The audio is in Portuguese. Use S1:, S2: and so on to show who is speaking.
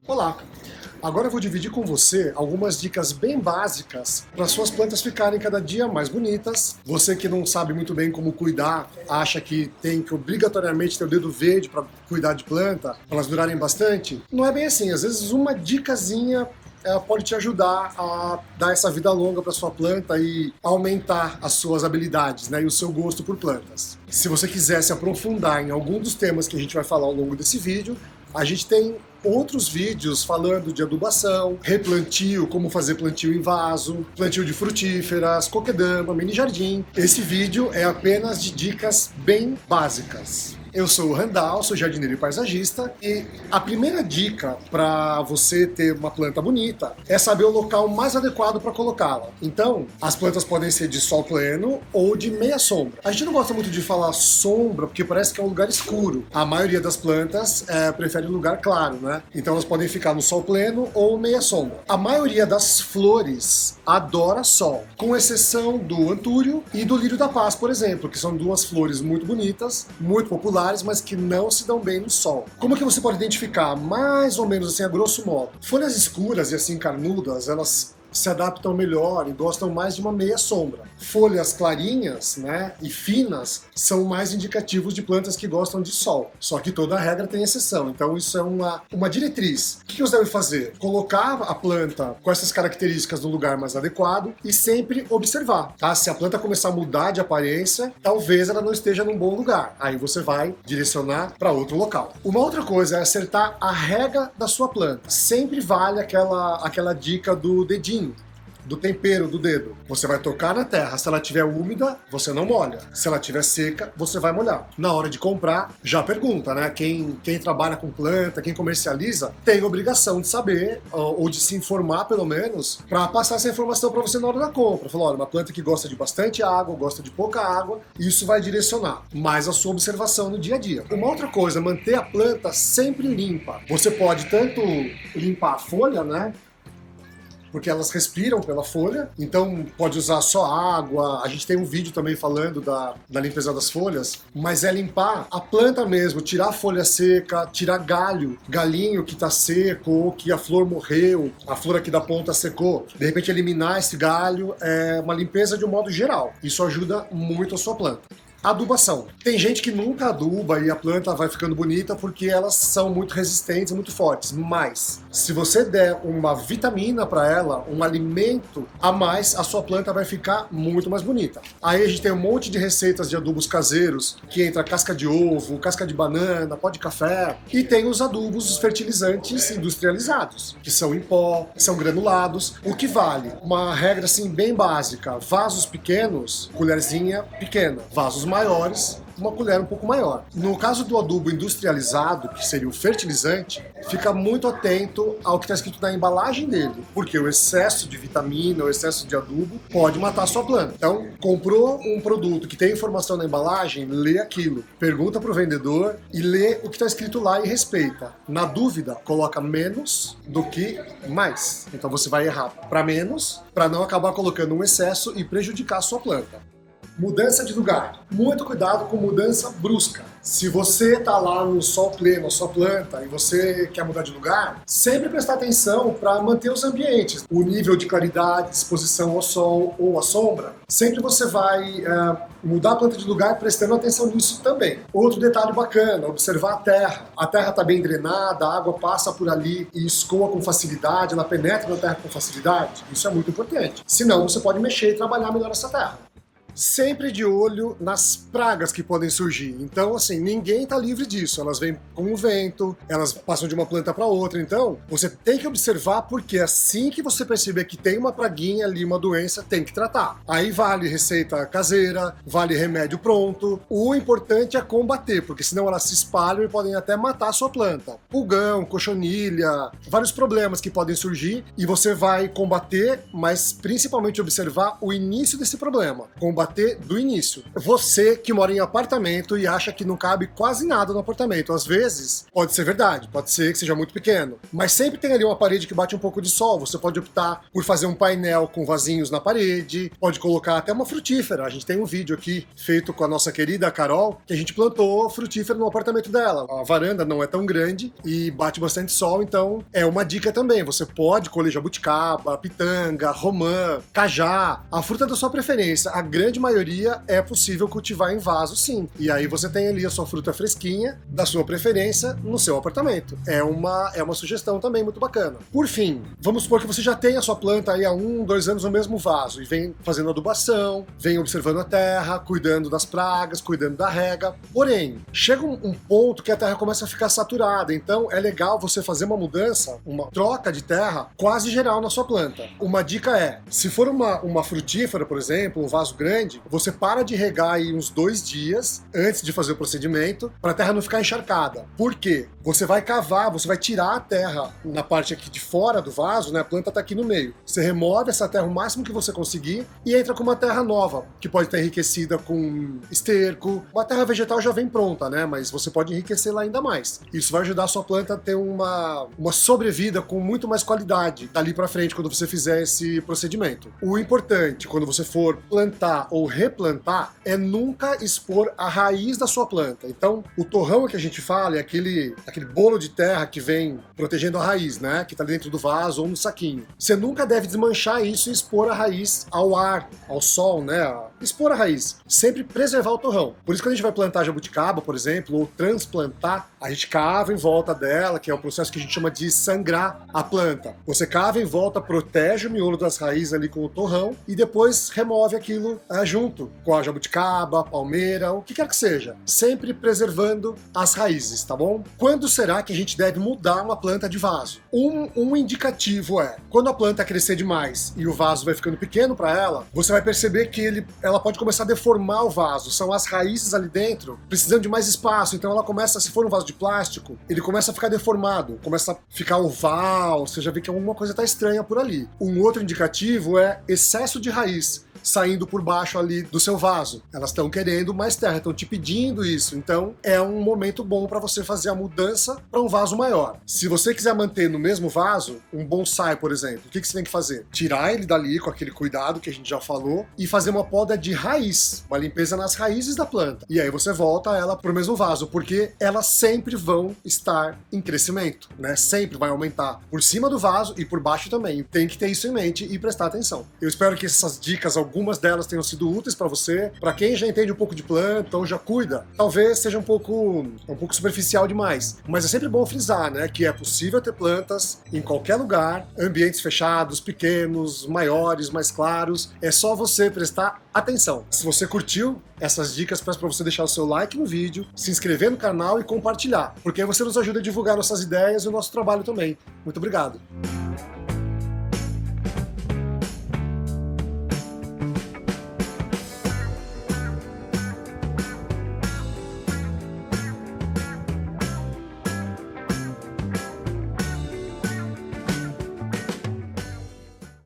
S1: Olá! Agora eu vou dividir com você algumas dicas bem básicas para suas plantas ficarem cada dia mais bonitas. Você que não sabe muito bem como cuidar, acha que tem que obrigatoriamente ter o dedo verde para cuidar de planta, para elas durarem bastante, não é bem assim. Às vezes uma dicasinha pode te ajudar a dar essa vida longa para sua planta e aumentar as suas habilidades, né, e o seu gosto por plantas. Se você quiser se aprofundar em algum dos temas que a gente vai falar ao longo desse vídeo, a gente tem outros vídeos falando de adubação, replantio, como fazer plantio em vaso, plantio de frutíferas, coquedama, mini jardim. Esse vídeo é apenas de dicas bem básicas. Eu sou o Randall, sou jardineiro e paisagista, e a primeira dica para você ter uma planta bonita é saber o local mais adequado para colocá-la. Então, as plantas podem ser de sol pleno ou de meia sombra. A gente não gosta muito de falar sombra porque parece que é um lugar escuro. A maioria das plantas prefere um lugar claro, né? Então elas podem ficar no sol pleno ou meia sombra. A maioria das flores adora sol, com exceção do antúrio e do lírio da paz, por exemplo, que são duas flores muito bonitas, muito populares, mas que não se dão bem no sol. Como que você pode identificar? Mais ou menos assim, a grosso modo. Folhas escuras e assim carnudas, elas se adaptam melhor e gostam mais de uma meia sombra. Folhas clarinhas, né, e finas são mais indicativos de plantas que gostam de sol. Só que toda regra tem exceção, então isso é uma diretriz. O que você deve fazer? Colocar a planta com essas características no lugar mais adequado e sempre observar, tá? Se a planta começar a mudar de aparência, talvez ela não esteja num bom lugar. Aí você vai direcionar para outro local. Uma outra coisa é acertar a rega da sua planta. Sempre vale aquela dica do dedinho, do tempero do dedo. Você vai tocar na terra, se ela estiver úmida, você não molha. Se ela estiver seca, você vai molhar. Na hora de comprar, já pergunta, né? Quem trabalha com planta, quem comercializa, tem obrigação de saber, ou de se informar pelo menos, para passar essa informação para você na hora da compra. Falar, olha, uma planta que gosta de bastante água, gosta de pouca água, isso vai direcionar mais a sua observação no dia a dia. Uma outra coisa, manter a planta sempre limpa. Você pode tanto limpar a folha, né? Porque elas respiram pela folha, então pode usar só água. A gente tem um vídeo também falando da limpeza das folhas, mas é limpar a planta mesmo, tirar a folha seca, tirar galinho que tá seco, ou que a flor morreu, a flor aqui da ponta secou. De repente eliminar esse galho é uma limpeza de um modo geral. Isso ajuda muito a sua planta. Adubação. Tem gente que nunca aduba e a planta vai ficando bonita porque elas são muito resistentes e muito fortes, mas se você der uma vitamina para ela, um alimento a mais, a sua planta vai ficar muito mais bonita. Aí a gente tem um monte de receitas de adubos caseiros, que entra casca de ovo, casca de banana, pó de café, e tem os adubos, os fertilizantes industrializados, que são em pó, são granulados. O que vale? Uma regra assim bem básica: vasos pequenos, colherzinha pequena, vasos maiores, uma colher um pouco maior. No caso do adubo industrializado, que seria o fertilizante, fica muito atento ao que está escrito na embalagem dele, porque o excesso de vitamina, o excesso de adubo pode matar a sua planta. Então, comprou um produto que tem informação na embalagem, lê aquilo, pergunta para o vendedor e lê o que está escrito lá e respeita. Na dúvida, coloca menos do que mais. Então você vai errar para menos, para não acabar colocando um excesso e prejudicar a sua planta. Mudança de lugar. Muito cuidado com mudança brusca. Se você está lá no sol pleno, a sua planta, e você quer mudar de lugar, sempre prestar atenção para manter os ambientes. O nível de claridade, exposição ao sol ou à sombra, sempre você vai mudar a planta de lugar prestando atenção nisso também. Outro detalhe bacana, observar a terra. A terra está bem drenada, a água passa por ali e escoa com facilidade, ela penetra na terra com facilidade. Isso é muito importante. Senão você pode mexer e trabalhar melhor essa terra. Sempre de olho nas pragas que podem surgir. Então, assim, ninguém está livre disso. Elas vêm com o vento, elas passam de uma planta para outra. Então, você tem que observar, porque assim que você perceber que tem uma praguinha ali, uma doença, tem que tratar. Aí vale receita caseira, vale remédio pronto. O importante é combater, porque senão elas se espalham e podem até matar a sua planta. Pulgão, cochonilha, vários problemas que podem surgir, e você vai combater, mas principalmente observar o início desse problema. Combater bater do início. Você que mora em apartamento e acha que não cabe quase nada no apartamento, às vezes pode ser verdade, pode ser que seja muito pequeno, mas sempre tem ali uma parede que bate um pouco de sol. Você pode optar por fazer um painel com vasinhos na parede, pode colocar até uma frutífera. A gente tem um vídeo aqui feito com a nossa querida Carol, que a gente plantou frutífera no apartamento dela. A varanda não é tão grande e bate bastante sol, então é uma dica também. Você pode colher jabuticaba, pitanga, romã, cajá, a fruta da sua preferência. A grande maioria é possível cultivar em vaso, sim. E aí você tem ali a sua fruta fresquinha, da sua preferência, no seu apartamento. É uma sugestão também muito bacana. Por fim, vamos supor que você já tem a sua planta aí há 1, 2 anos no mesmo vaso e vem fazendo adubação, vem observando a terra, cuidando das pragas, cuidando da rega. Porém, chega um ponto que a terra começa a ficar saturada, então é legal você fazer uma mudança, uma troca de terra quase geral na sua planta. Uma dica é, se for uma frutífera, por exemplo, um vaso grande, você para de regar aí uns 2 dias antes de fazer o procedimento, para a terra não ficar encharcada. Por quê? Você vai cavar, você vai tirar a terra na parte aqui de fora do vaso, né? A planta está aqui no meio. Você remove essa terra o máximo que você conseguir e entra com uma terra nova, que pode estar enriquecida com esterco. Uma terra vegetal já vem pronta, né? Mas você pode enriquecê-la ainda mais. Isso vai ajudar a sua planta a ter uma sobrevida com muito mais qualidade dali para frente quando você fizer esse procedimento. O importante quando você for plantar ou replantar é nunca expor a raiz da sua planta. Então, o torrão que a gente fala é aquele bolo de terra que vem protegendo a raiz, né? Que tá dentro do vaso ou no saquinho. Você nunca deve desmanchar isso e expor a raiz ao ar, ao sol, né? Expor a raiz. Sempre preservar o torrão. Por isso que quando a gente vai plantar jabuticaba, por exemplo, ou transplantar, a gente cava em volta dela, que é o processo que a gente chama de sangrar a planta. Você cava em volta, protege o miolo das raízes ali com o torrão e depois remove aquilo junto com a jabuticaba, a palmeira, o que quer que seja. Sempre preservando as raízes, tá bom? Quando será que a gente deve mudar uma planta de vaso? Um indicativo é, quando a planta crescer demais e o vaso vai ficando pequeno para ela, você vai perceber que ela pode começar a deformar o vaso. São as raízes ali dentro precisando de mais espaço, então ela começa, se for um vaso de plástico, ele começa a ficar deformado, começa a ficar oval, você já vê que alguma coisa está estranha por ali. Um outro indicativo é excesso de raiz saindo por baixo ali do seu vaso. Elas estão querendo mais terra, estão te pedindo isso. Então é um momento bom para você fazer a mudança para um vaso maior. Se você quiser manter no mesmo vaso, um bonsai, por exemplo, o que você tem que fazer? Tirar ele dali com aquele cuidado que a gente já falou e fazer uma poda de raiz, uma limpeza nas raízes da planta. E aí você volta ela para o mesmo vaso, porque elas sempre vão estar em crescimento, né? Sempre vai aumentar por cima do vaso e por baixo também. Tem que ter isso em mente e prestar atenção. Eu espero que essas dicas, algumas delas tenham sido úteis para você. Para quem já entende um pouco de planta ou já cuida, talvez seja um pouco superficial demais. Mas é sempre bom frisar, né, que é possível ter plantas em qualquer lugar, ambientes fechados, pequenos, maiores, mais claros. É só você prestar atenção. Se você curtiu essas dicas, peço para você deixar o seu like no vídeo, se inscrever no canal e compartilhar, porque aí você nos ajuda a divulgar nossas ideias e o nosso trabalho também. Muito obrigado!